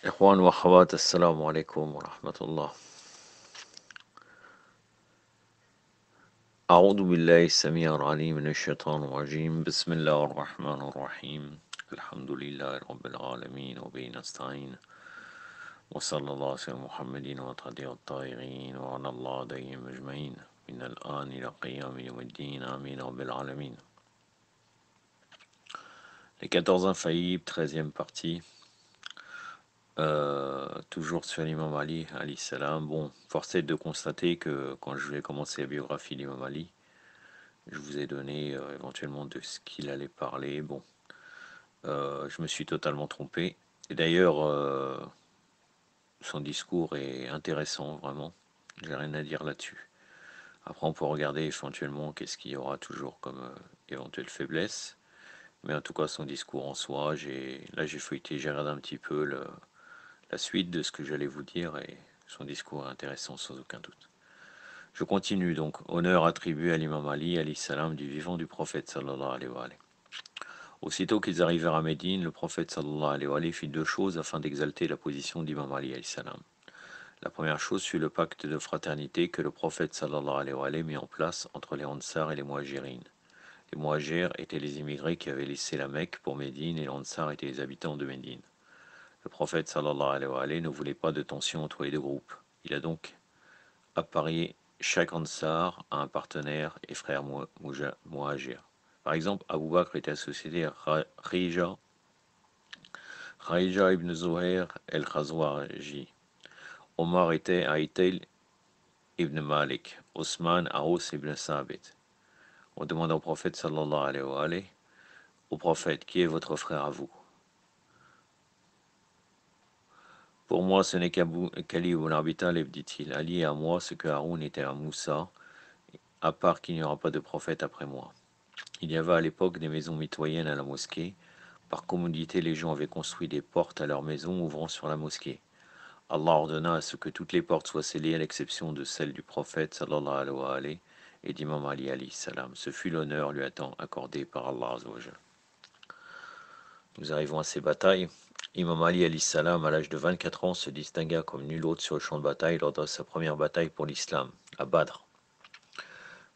إخوان وأخوات السلام عليكم ورحمة الله. أعوذ بالله السميع العليم من الشيطان الرجيم. بسم الله الرحمن الرحيم. الحمد لله رب العالمين وبه نستعين، وصلى الله على سيدنا محمد وتهدي الطائعين وعلى الله ديهم أجمعين من الآن إلى قيام يوم الدين آمين رب العالمين. Les 14 infaillibles, 13e partie. Toujours sur l'imam Ali, alayhi salam. Bon, force est de constater que quand je vais commencer la biographie d'Imam Ali, je vous ai donné éventuellement de ce qu'il allait parler. Bon, je me suis totalement trompé. Et d'ailleurs, son discours est intéressant, vraiment. J'ai rien à dire là-dessus. Après, on peut regarder éventuellement qu'est-ce qu'il y aura toujours comme éventuelle faiblesse. Mais en tout cas, son discours en soi, là j'ai feuilleté, j'ai regardé un petit peu la suite de ce que j'allais vous dire et son discours est intéressant sans aucun doute. Je continue donc. Honneur attribué à l'imam Ali, alayhi salam, du vivant du prophète sallallahu alayhi wa alayhi. Aussitôt qu'ils arrivèrent à Médine, le prophète sallallahu alayhi wa alayhi fit deux choses afin d'exalter la position d'imam Ali alayhi salam. La première chose fut le pacte de fraternité que le prophète sallallahu alayhi wa alayhi mit en place entre les Ansar et les Muhajirines. Les Muhajirs étaient les immigrés qui avaient laissé la Mecque pour Médine et les Ansar étaient les habitants de Médine. Le prophète sallallahu alayhi wa alayhi ne voulait pas de tension entre les deux groupes. Il a donc apparié chaque Ansar a un partenaire et frère Muhajir. Par exemple, Abu Bakr était associé à Kharija ibn Zuhair el-Khazwaji. Omar était à Itail ibn Malik. Osman à Aus ibn Sabit. On demanda au prophète sallallahu alayhi wa alayhi, au prophète, qui est votre frère à vous? Pour moi, ce n'est qu'Ali ibn Abi Talib, dit-il. Ali est à moi ce que Haroun était à Moussa, à part qu'il n'y aura pas de prophète après moi. Il y avait à l'époque des maisons mitoyennes à la mosquée. Par commodité, les gens avaient construit des portes à leur maison ouvrant sur la mosquée. Allah ordonna à ce que toutes les portes soient scellées à l'exception de celle du prophète sallallahu alayhi wa alayhi et d'Imam Ali alayhi salam. Ce fut l'honneur lui étant accordé par Allah azza wa jalla. Nous arrivons à ces batailles. Imam Ali alayhi salam, à l'âge de 24 ans, se distingua comme nul autre sur le champ de bataille lors de sa première bataille pour l'islam, à Badr,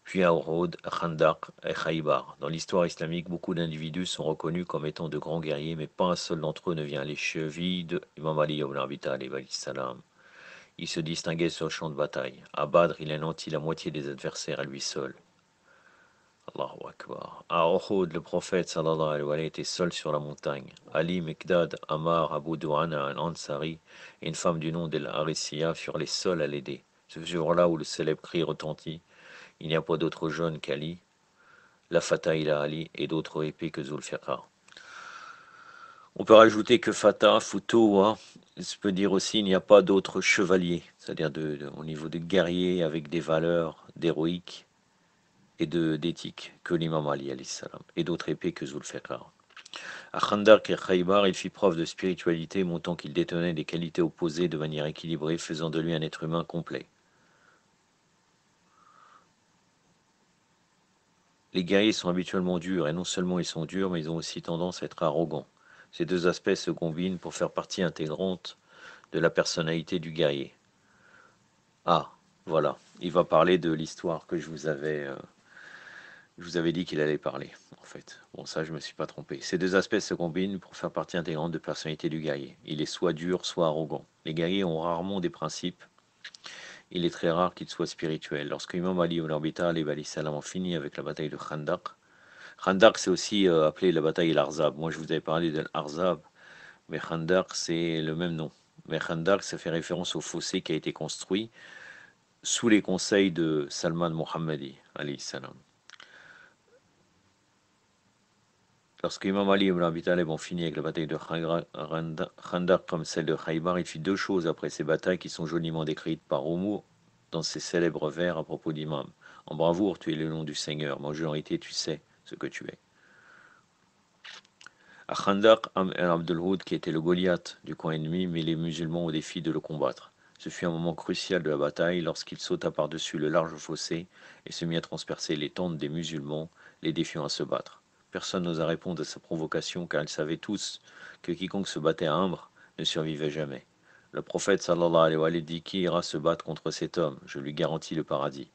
puis à Uhud, à Khandaq et Khaybar. Dans l'histoire islamique, beaucoup d'individus sont reconnus comme étant de grands guerriers, mais pas un seul d'entre eux ne vient à les chevilles d'Imam Ali ibn Abi Talib alayhi salam. Il se distinguait sur le champ de bataille. À Badr, il anéantit la moitié des adversaires à lui seul. Allahu Akbar. À Uhud, le prophète sallallahu alayhi wa sallam était seul sur la montagne. Ali, Mikdad, Ammar, Abu Du'ana, un Ansari et une femme du nom d'El-Harisiyah furent les seuls à l'aider. Ce jour-là où le célèbre cri retentit, il n'y a pas d'autre jeune qu'Ali, la Fatah ila Ali et d'autres épées que Zulfiqar. On peut rajouter que Fatah, Futuwa, ça peut dire aussi il n'y a pas d'autres chevaliers, c'est-à-dire au niveau de guerriers avec des valeurs d'héroïque et d'éthique que l'imam Ali alayhi salam, et d'autres épées que Zulfiqar. À Khandaq et Khaybar, il fit preuve de spiritualité, montrant qu'il détenait des qualités opposées de manière équilibrée, faisant de lui un être humain complet. Les guerriers sont habituellement durs, et non seulement ils sont durs, mais ils ont aussi tendance à être arrogants. Ces deux aspects se combinent pour faire partie intégrante de la personnalité du guerrier. Ah, voilà, il va parler de l'histoire que je vous avais dit qu'il allait parler, en fait. Bon, ça, je me suis pas trompé. Ces deux aspects se combinent pour faire partie intégrante de la personnalité du guerrier. Il est soit dur, soit arrogant. Les guerriers ont rarement des principes. Il est très rare qu'ils soient spirituels. Lorsque Imam Ali ibn Abi Talib alayhi salam en finit avec la bataille de Khandaq, Khandaq c'est aussi appelé la bataille d'Arzab. Moi, je vous avais parlé de l'Arzab, mais Khandaq c'est le même nom. Mais Khandaq, ça fait référence au fossé qui a été construit sous les conseils de Salman Mohammadi alayhi salam. Lorsque Imam Ali ibn Abi Talib en finit avec la bataille de Khandaq comme celle de Khaybar, il fit deux choses après ces batailles qui sont joliment décrites par Homo dans ses célèbres vers à propos d'Imam. En bravoure, tu es le nom du Seigneur, mais en généralité, tu sais ce que tu es. À Khandaq, Amr Abdul-Hud, qui était le Goliath du camp ennemi, mit les musulmans au défi de le combattre. Ce fut un moment crucial de la bataille lorsqu'il sauta par-dessus le large fossé et se mit à transpercer les tentes des musulmans, les défiant à se battre. Personne n'osa répondre à sa provocation car ils savaient tous que quiconque se battait à Amr ne survivait jamais. Le prophète sallallahu alayhi wa sallam dit qui ira se battre contre cet homme, je lui garantis le paradis.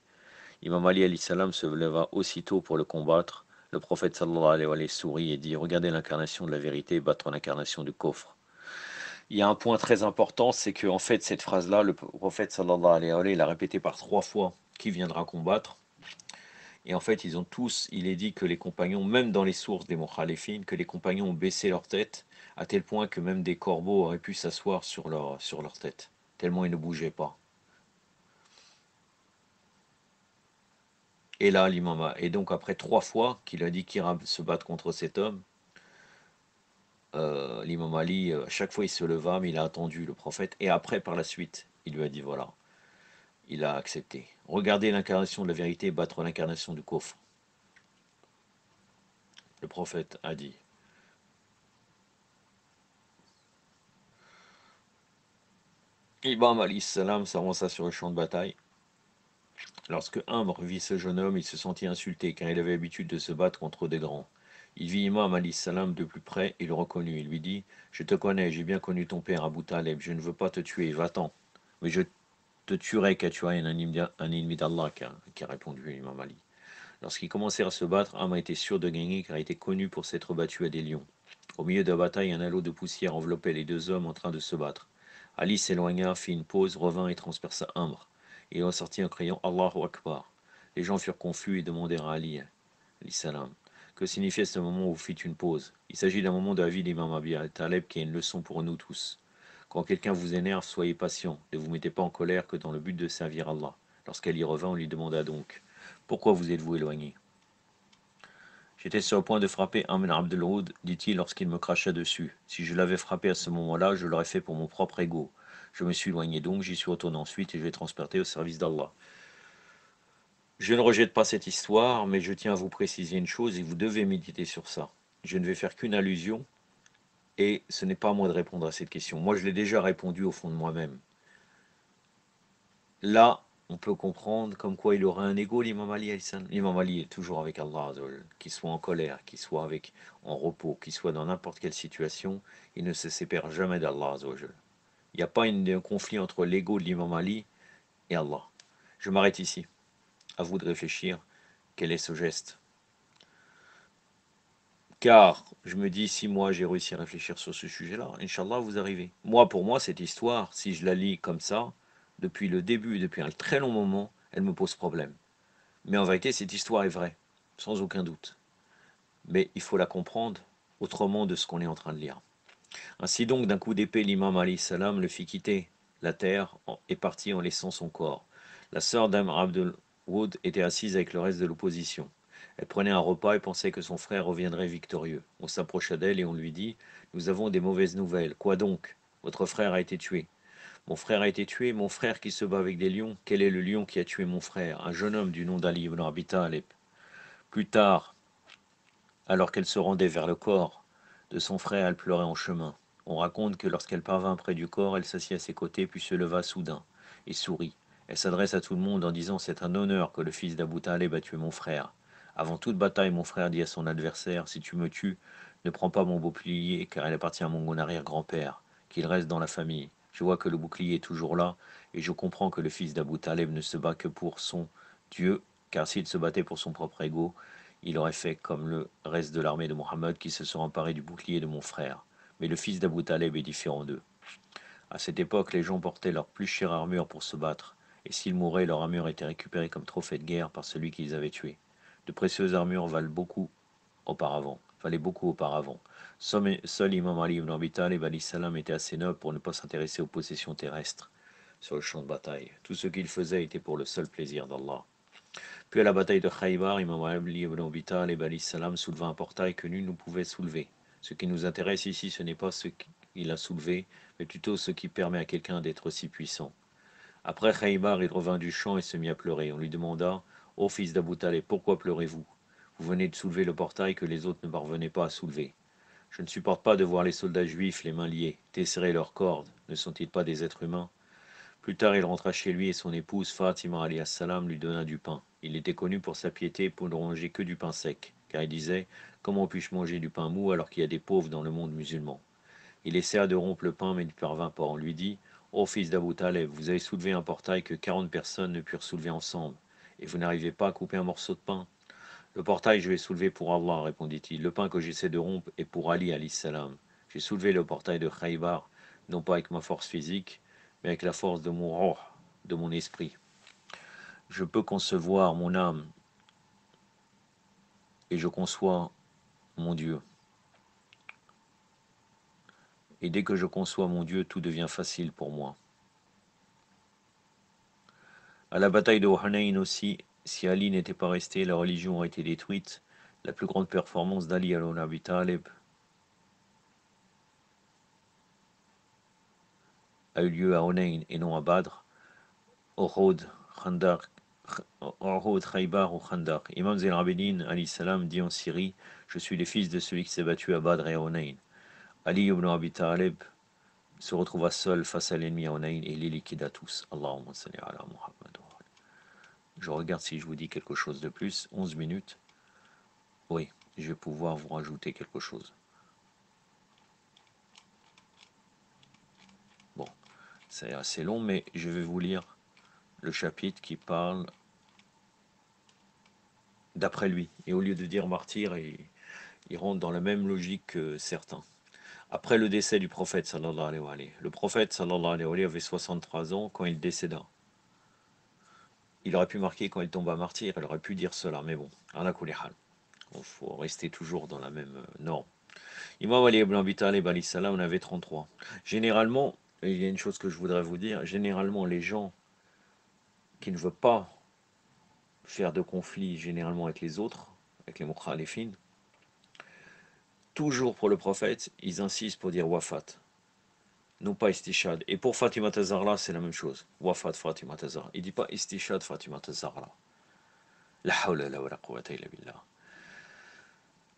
Imam Ali alayhi salam se leva aussitôt pour le combattre. Le prophète sallallahu alayhi wa sallam sourit et dit regardez l'incarnation de la vérité battre l'incarnation du coffre. Il y a un point très important, c'est que en fait cette phrase-là, le prophète sallallahu alayhi wa sallam l'a répétée par 3 fois qui viendra combattre. Et en fait, ils ont tous, il est dit que les compagnons, même dans les sources des Mukhalifines, que les compagnons ont baissé leur tête, à tel point que même des corbeaux auraient pu s'asseoir sur leur tête, tellement ils ne bougeaient pas. Et là, et donc après 3 fois qu'il a dit qu'il ira se battre contre cet homme, l'imam Ali, à chaque fois il se leva, mais il a attendu le prophète, et après, par la suite, il lui a dit voilà, il a accepté. Regardez l'incarnation de la vérité battre l'incarnation du coffre. Le prophète a dit. Imam Ali salam s'avança sur le champ de bataille. Lorsque Amr vit ce jeune homme, il se sentit insulté, car il avait l'habitude de se battre contre des grands. Il vit Imam Ali salam de plus près et le reconnut. Il lui dit je te connais, j'ai bien connu ton père Abu Taleb, je ne veux pas te tuer, va-t'en. Mais je te tuerai car tu as un ennemi d'Allah, qui a répondu Imam Ali. Lorsqu'ils commencèrent à se battre, Amr était sûr de gagner car il était connu pour s'être battu à des lions. Au milieu de la bataille, un halo de poussière enveloppait les 2 hommes en train de se battre. Ali s'éloigna, fit une pause, revint et transperça Amr. Et il ressortit en criant Allahu Akbar. Les gens furent confus et demandèrent à Ali salam, que signifiait ce moment où vous fîtes une pause. Il s'agit d'un moment de la vie d'Imam Abi Taleb qui est une leçon pour nous tous. Quand quelqu'un vous énerve, soyez patient, ne vous mettez pas en colère que dans le but de servir Allah. Lorsqu'elle y revint, on lui demanda donc pourquoi vous êtes-vous éloigné? J'étais sur le point de frapper Amr Abdelhoud, dit-il lorsqu'il me cracha dessus. Si je l'avais frappé à ce moment-là, je l'aurais fait pour mon propre ego. Je me suis éloigné donc, j'y suis retourné ensuite et je l'ai transporté au service d'Allah. Je ne rejette pas cette histoire, mais je tiens à vous préciser une chose et vous devez méditer sur ça. Je ne vais faire qu'une allusion et ce n'est pas à moi de répondre à cette question. Moi, je l'ai déjà répondu au fond de moi-même. Là, on peut comprendre comme quoi il aurait un ego, l'imam Ali. L'imam Ali est toujours avec Allah, qu'il soit en colère, qu'il soit en repos, qu'il soit dans n'importe quelle situation, il ne se sépare jamais d'Allah. Il n'y a pas un conflit entre l'ego de l'imam Ali et Allah. Je m'arrête ici. À vous de réfléchir. Quel est ce geste? Car je me dis, si moi j'ai réussi à réfléchir sur ce sujet-là, Inch'Allah, vous arrivez. Moi, pour moi, cette histoire, si je la lis comme ça, depuis le début, depuis un très long moment, elle me pose problème. Mais en vérité, cette histoire est vraie, sans aucun doute. Mais il faut la comprendre autrement de ce qu'on est en train de lire. Ainsi donc, d'un coup d'épée, l'imam alayhi salam le fit quitter la terre et partit en laissant son corps. La sœur d'Amr Abdul Wood était assise avec le reste de l'opposition. Elle prenait un repas et pensait que son frère reviendrait victorieux. On s'approcha d'elle et on lui dit « Nous avons des mauvaises nouvelles. Quoi donc? Votre frère a été tué. » « Mon frère a été tué, mon frère qui se bat avec des lions. Quel est le lion qui a tué mon frère? Un jeune homme du nom d'Ali ibn Abi Talib. » Plus tard, alors qu'elle se rendait vers le corps de son frère, elle pleurait en chemin. On raconte que lorsqu'elle parvint près du corps, elle s'assit à ses côtés puis se leva soudain et sourit. Elle s'adresse à tout le monde en disant « C'est un honneur que le fils d'Abu Talib a tué mon frère. Avant toute bataille, mon frère dit à son adversaire « Si tu me tues, ne prends pas mon bouclier car il appartient à mon arrière-grand-père, qu'il reste dans la famille. Je vois que le bouclier est toujours là et je comprends que le fils d'Abu Talib ne se bat que pour son Dieu, car s'il se battait pour son propre ego, il aurait fait comme le reste de l'armée de Mohammed qui se sont emparés du bouclier de mon frère. Mais le fils d'Abu Talib est différent d'eux. À cette époque, les gens portaient leur plus chère armure pour se battre, et s'ils mouraient, leur armure était récupérée comme trophée de guerre par celui qu'ils avaient tué. De précieuses armures valaient beaucoup auparavant. Seul Imam Ali ibn Abi Talib salam était assez noble pour ne pas s'intéresser aux possessions terrestres sur le champ de bataille. Tout ce qu'il faisait était pour le seul plaisir d'Allah. Puis à la bataille de Khaybar, Imam Ali ibn Abi Talib salam souleva un portail que nul ne pouvait soulever. Ce qui nous intéresse ici, ce n'est pas ce qu'il a soulevé, mais plutôt ce qui permet à quelqu'un d'être si puissant. Après Khaybar, il revint du champ et se mit à pleurer. On lui demanda « Ô fils d'Abu Talib, pourquoi pleurez-vous? Vous venez de soulever le portail que les autres ne parvenaient pas à soulever. Je ne supporte pas de voir les soldats juifs les mains liées, desserrer leurs cordes. Ne sont-ils pas des êtres humains ?» Plus tard, il rentra chez lui et son épouse Fatima alayhi salam lui donna du pain. Il était connu pour sa piété pour ne manger que du pain sec, car il disait « Comment puis-je manger du pain mou alors qu'il y a des pauvres dans le monde musulman ?» Il essaya de rompre le pain, mais n'y parvint pas. On lui dit, ô fils d'Abu Taleb, vous avez soulevé un portail que 40 personnes ne purent soulever ensemble, et vous n'arrivez pas à couper un morceau de pain. Le portail, je l'ai soulevé pour Allah, répondit-il. Le pain que j'essaie de rompre est pour Ali, alayhi salam. J'ai soulevé le portail de Khaybar, non pas avec ma force physique, mais avec la force de mon roh, de mon esprit. Je peux concevoir mon âme, et je conçois mon Dieu. Et dès que je conçois mon Dieu, tout devient facile pour moi. À la bataille de Hunayn aussi, si Ali n'était pas resté, la religion aurait été détruite. La plus grande performance d'Ali ibn Abi Talib a eu lieu à Hunayn et non à Badr, Uhud, Khandaq, Uhud, Khaybar ou Khandaq. Imam Zayn al-Abidin alayhi salam dit en Syrie, je suis le fils de celui qui s'est battu à Badr et à Hunayn. Ali ibn Abi Talib se retrouva seul face à l'ennemi à Hunayn et les liquida tous. Allahumma salli ala Muhammad. Je regarde si je vous dis quelque chose de plus. 11 minutes. Oui, je vais pouvoir vous rajouter quelque chose. Bon, c'est assez long, mais je vais vous lire le chapitre qui parle d'après lui. Et au lieu de dire martyr, il rentre dans la même logique que certains. Après le décès du prophète, sallallahu alayhi wa alayhi, le prophète, sallallahu alayhi wa alayhi, avait 63 ans quand il décéda. Il aurait pu marquer quand il tomba martyr, il aurait pu dire cela, mais bon, ala kulli hal. Il faut rester toujours dans la même norme. Imam Ali ibn Abi Talib alayhi salam, on avait 33. Généralement, il y a une chose que je voudrais vous dire, généralement les gens qui ne veulent pas faire de conflit généralement avec les autres, avec les mukhalifin, toujours pour le prophète, ils insistent pour dire wafat, non pas istishad. Et pour Fatima Zahra, c'est la même chose. Wafat Fatima Zahra. Il ne dit pas istishad Fatima Zahra. La hawla la wa la quwwata illa billah.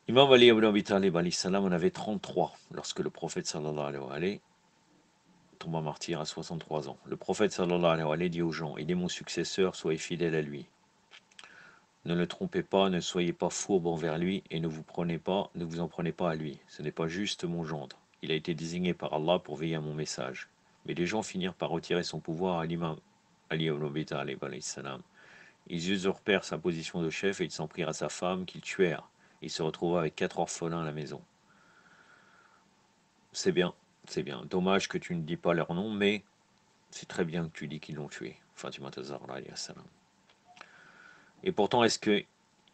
Imam Ali ibn Abi Talib alayhi salam, on avait 33 lorsque le prophète sallallahu alayhi wa alayhi tomba martyr à 63 ans. Le prophète sallallahu alayhi wa alayhi dit aux gens, il est mon successeur, soyez fidèles à lui. Ne le trompez pas, ne soyez pas fourbes envers lui et ne vous en prenez pas à lui. Ce n'est pas juste mon gendre. Il a été désigné par Allah pour veiller à mon message. Mais les gens finirent par retirer son pouvoir à l'imam Ali ibn Abi Talib alayhi salam. Ils usurpèrent sa position de chef et ils s'en prirent à sa femme qu'ils tuèrent. Il se retrouva avec 4 orphelins à la maison. C'est bien, c'est bien. Dommage que tu ne dis pas leur nom, mais c'est très bien que tu dis qu'ils l'ont tué. Fatima Zahra alayhi salam. Et pourtant, est-ce que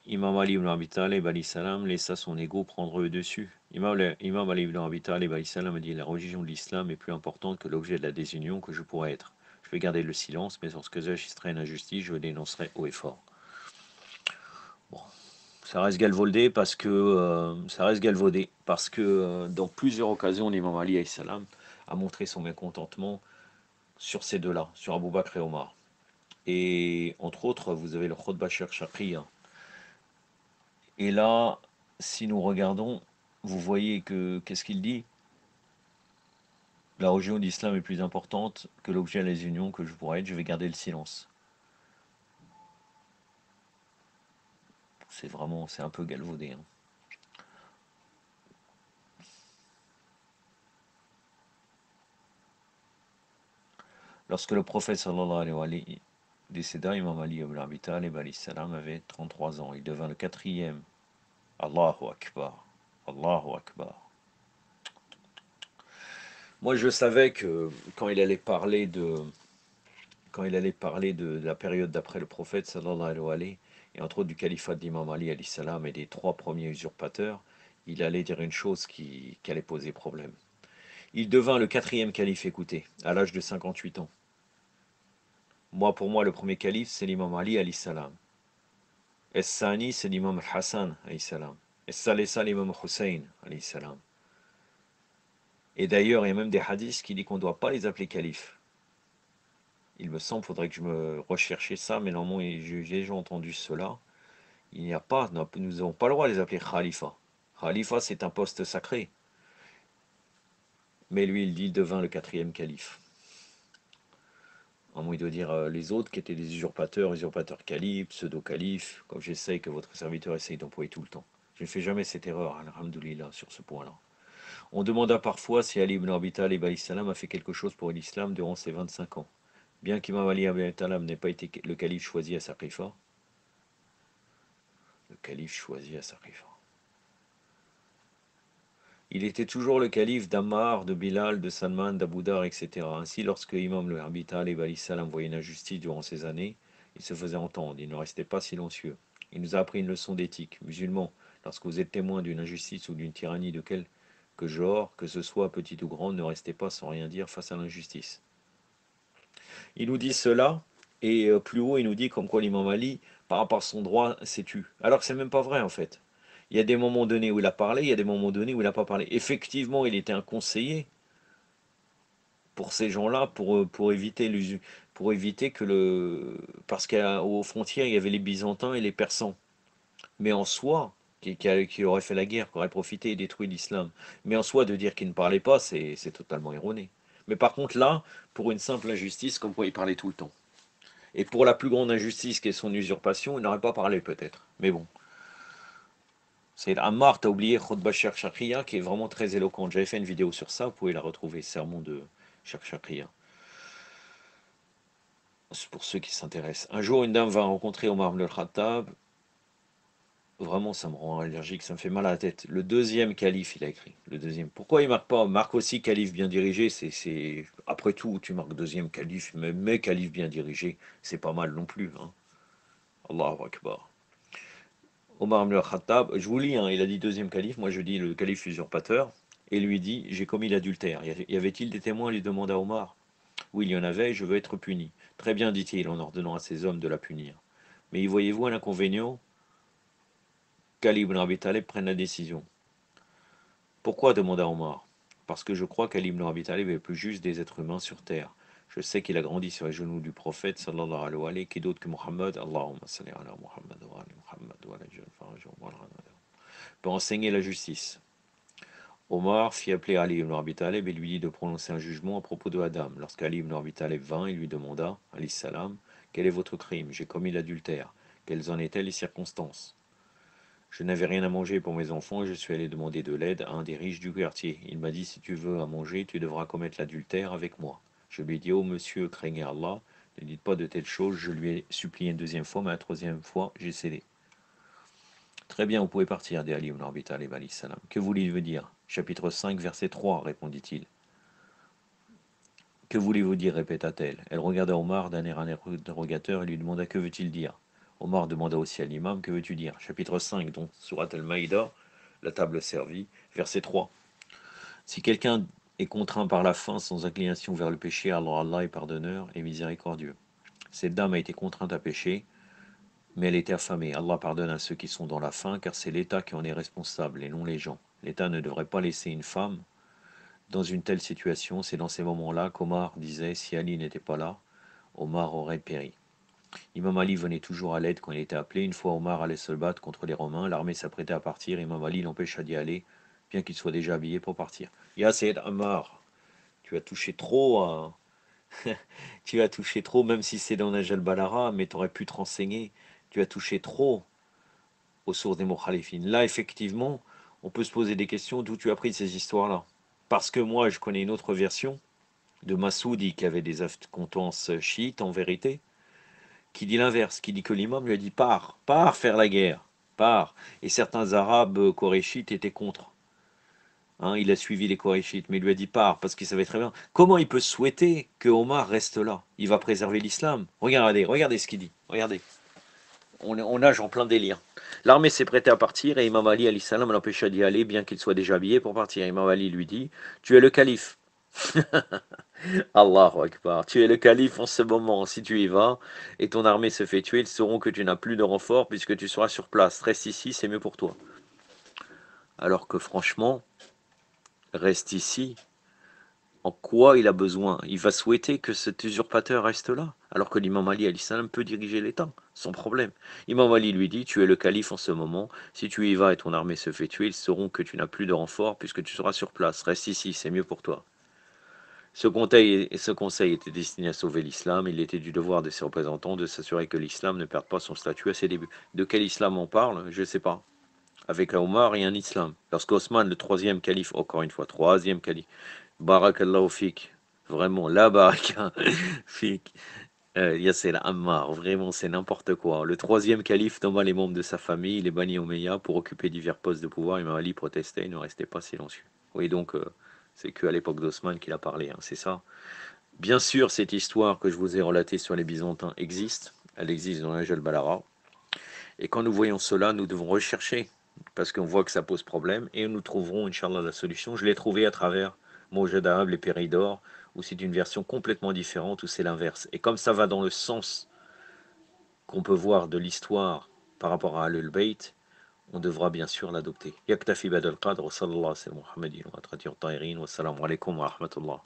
Imam Ali ibn Abi Talib alayhi salam laissa son ego prendre le dessus? Imam Ali ibn Abi Talib alayhi salam a dit, la religion de l'islam est plus importante que l'objet de la désunion que je pourrais être. Je vais garder le silence, mais lorsque j'assisterai à une injustice, je dénoncerai haut et fort. Bon, ça reste galvaudé parce que dans plusieurs occasions, l'imam Ali alayhi salam a montré son mécontentement sur ces deux-là, sur Abu Bakr et Omar. Et entre autres, vous avez le Khutbah Shaqi. Et là, si nous regardons, vous voyez que qu'est-ce qu'il dit? La religion d'islam est plus importante que l'objet à les unions que je pourrais être, je vais garder le silence. C'est un peu galvaudé. Hein. Lorsque le prophète sallallahu alayhi wa alayhi décéda, Imam Ali ibn Abi Talib alayhi salam avait 33 ans. Il devint le quatrième. Allahu Akbar. Allahu Akbar. Moi, je savais que quand il allait parler de la période d'après le prophète, sallallahu alayhi wa alayhi, et entre autres du califat d'Imam Ali alayhi salam et des 3 premiers usurpateurs, il allait dire une chose qui allait poser problème. Il devint le quatrième calife, écoutez, à l'âge de 58 ans. Pour moi, le premier calife, c'est l'imam Ali alayhi salam. Es-Sani, c'est l'imam Hassan alayhi salam. Es-Salesa, l'imam Hussein alayhi salam. Et d'ailleurs, il y a même des hadiths qui disent qu'on ne doit pas les appeler califes. Il me semble, faudrait que je me recherche ça, mais normalement, j'ai déjà entendu cela. Il n'y a pas, nous n'avons pas le droit de les appeler khalifa. Khalifa, c'est un poste sacré. Mais lui, il dit, il devint le quatrième calife. Il doit dire les autres qui étaient des usurpateurs califes, pseudo-califes, comme j'essaye que votre serviteur essaye d'employer tout le temps. Je ne fais jamais cette erreur, alhamdoulilah, sur ce point-là. On demanda parfois si Ali ibn Abi Talib alayhi salam a fait quelque chose pour l'islam durant ses 25 ans. Bien qu'Imam Ali ibn Talib n'ait pas été le calife choisi à Saqifa, le calife choisi à Saqifa. Il était toujours le calife d'Ammar, de Bilal, de Salman, d'Abu Dar, etc. Ainsi, lorsque Imam le Abi Talib alayhi salam voyait une injustice durant ces années, il se faisait entendre, il ne restait pas silencieux. Il nous a appris une leçon d'éthique. Musulmans, lorsque vous êtes témoin d'une injustice ou d'une tyrannie de quelque genre, que ce soit petite ou grande, ne restez pas sans rien dire face à l'injustice. Il nous dit cela, et plus haut, il nous dit comme quoi l'imam Ali, par rapport à son droit, s'est tu. Alors que c'est même pas vrai en fait. Il y a des moments donnés où il a parlé, il y a des moments donnés où il n'a pas parlé. Effectivement, il était un conseiller pour ces gens-là, pour éviter que le... Parce qu'aux frontières, il y avait les Byzantins et les Persans. Mais en soi, qui aurait fait la guerre, qui aurait profité et détruit l'islam. Mais en soi, de dire qu'il ne parlait pas, c'est totalement erroné. Mais par contre, là, pour une simple injustice, comme quoi il parlait tout le temps. Et pour la plus grande injustice qui est son usurpation, il n'aurait pas parlé peut-être. Mais bon. C'est Ammar, t'as oublié Khutbah Cheikh Shakriya, qui est vraiment très éloquente. J'avais fait une vidéo sur ça, vous pouvez la retrouver, Sermon de Cheikh Shakriya. C'est pour ceux qui s'intéressent. Un jour, une dame va rencontrer Omar ibn al-Khattab. Vraiment, ça me rend allergique, ça me fait mal à la tête. Le deuxième calife, il a écrit. Le deuxième. Pourquoi il marque pas? Marque aussi calife bien dirigé. Après tout, tu marques deuxième calife, mais calife bien dirigé, c'est pas mal non plus. Hein. Allahu Akbar. Omar ibn al-Khattab, je vous lis, hein, il a dit deuxième calife, moi je dis le calife usurpateur, et lui dit, j'ai commis l'adultère. Y avait-il des témoins? Il lui demanda Omar. Oui, il y en avait, je veux être puni. Très bien, dit-il, en ordonnant à ses hommes de la punir. Mais y voyez-vous un inconvénient? qu'Ali ibn Abi Talib prenne la décision. Pourquoi? Demanda Omar. Parce que je crois qu'Ali ibn Abi Talib est le plus juste des êtres humains sur terre. Je sais qu'il a grandi sur les genoux du prophète, sallallahu alayhi wa sallam, qui d'autre que Muhammad, Allahumma salli ala Muhammad wa ala Muhammad wa ala Faraj wa ala peut enseigner la justice. Omar fit appeler Ali ibn Abi Talib et lui dit de prononcer un jugement à propos de Adam. Lorsqu'Ali ibn Abi Talib vint, il lui demanda, alayhi salam, quel est votre crime? J'ai commis l'adultère. Quelles en étaient les circonstances? Je n'avais rien à manger pour mes enfants et je suis allé demander de l'aide à un des riches du quartier. Il m'a dit, si tu veux à manger, tu devras commettre l'adultère avec moi. Je lui ai dit, oh monsieur, craignez Allah, ne dites pas de telles choses. Je lui ai supplié une deuxième fois, mais la troisième fois, j'ai cédé. Très bien, vous pouvez partir, dit Ali ibn Abi Talib alayhi salam. Que voulez-vous dire? Chapitre 5, verset 3, répondit-il. Que voulez-vous dire? Répéta-t-elle. Elle regarda Omar d'un air interrogateur et lui demanda que veut-il dire. Omar demanda aussi à l'imam, que veux-tu dire? Chapitre 5, donc Surat al-Maïda, la table servie, verset 3. Si quelqu'un est contraint par la faim sans inclination vers le péché, alors Allah est pardonneur et miséricordieux. Cette dame a été contrainte à pécher, mais elle était affamée. Allah pardonne à ceux qui sont dans la faim, car c'est l'État qui en est responsable et non les gens. L'État ne devrait pas laisser une femme dans une telle situation. C'est dans ces moments-là qu'Omar disait, si Ali n'était pas là, Omar aurait péri. Imam Ali venait toujours à l'aide quand il était appelé. Une fois Omar allait se battre contre les Romains, l'armée s'apprêtait à partir. Imam Ali l'empêcha d'y aller, bien qu'il soit déjà habillé pour partir. Ya Sayyid Ammar, tu as touché trop à... tu as touché trop, même si c'est dans Najal Balara, mais tu aurais pu te renseigner. Tu as touché trop aux sources des Mukhalifines. Là, effectivement, on peut se poser des questions d'où tu as pris ces histoires-là. Parce que moi, je connais une autre version de Massoudi qui avait des acquaintances chiites en vérité, qui dit l'inverse, qui dit que l'imam lui a dit pars faire la guerre, pars. Et certains arabes koréchites étaient contre. Hein, il a suivi les koréchites, mais il lui a dit pars, parce qu'il savait très bien. Comment il peut souhaiter que Omar reste là? Il va préserver l'islam. Regardez ce qu'il dit. Regardez. On nage en plein délire. L'armée s'est prêtée à partir et Imam Ali salam l'empêcha d'y aller, bien qu'il soit déjà habillé pour partir. Imam Ali lui dit, tu es le calife. Allahu Akbar. Tu es le calife en ce moment. Si tu y vas et ton armée se fait tuer, ils sauront que tu n'as plus de renfort puisque tu seras sur place. Reste ici, c'est mieux pour toi. Alors que franchement, reste ici. En quoi il a besoin? Il va souhaiter que cet usurpateur reste là, alors que l'imam Ali salam peut diriger l'État, sans problème. Imam Ali lui dit, tu es le calife en ce moment, si tu y vas et ton armée se fait tuer, ils sauront que tu n'as plus de renfort puisque tu seras sur place. Reste ici, c'est mieux pour toi. Ce conseil était destiné à sauver l'islam. Il était du devoir de ses représentants de s'assurer que l'islam ne perde pas son statut à ses débuts. De quel islam on parle? Je ne sais pas. avec Omar et un islam. Lorsqu'Osman, le troisième calife, encore une fois, troisième calife, Barakallahu fik, vraiment, la baraka fik, Yasser Ammar, vraiment c'est n'importe quoi. Le troisième calife nomma les membres de sa famille, les Bani Omeya, pour occuper divers postes de pouvoir. Imam Ali protestait, il ne restait pas silencieux. Oui, donc c'est qu'à l'époque d'Osman qu'il a parlé, hein, c'est ça. Bien sûr, cette histoire que je vous ai relatée sur les Byzantins existe. Elle existe dans l'Angel Balara. Et quand nous voyons cela, nous devons rechercher, parce qu'on voit que ça pose problème, et nous trouverons, Inch'Allah, la solution. Je l'ai trouvé à travers Mojad Arab, les Péridors, où c'est une version complètement différente, où c'est l'inverse. Et comme ça va dans le sens qu'on peut voir de l'histoire par rapport à Ahlul Bayt, on devra bien sûr l'adopter. Yaktafi badal qadr, wa sallallahu alaihi wa sallam, Muhammadin wa atratir ta'irin, wa salamu alaikum wa rahmatullah.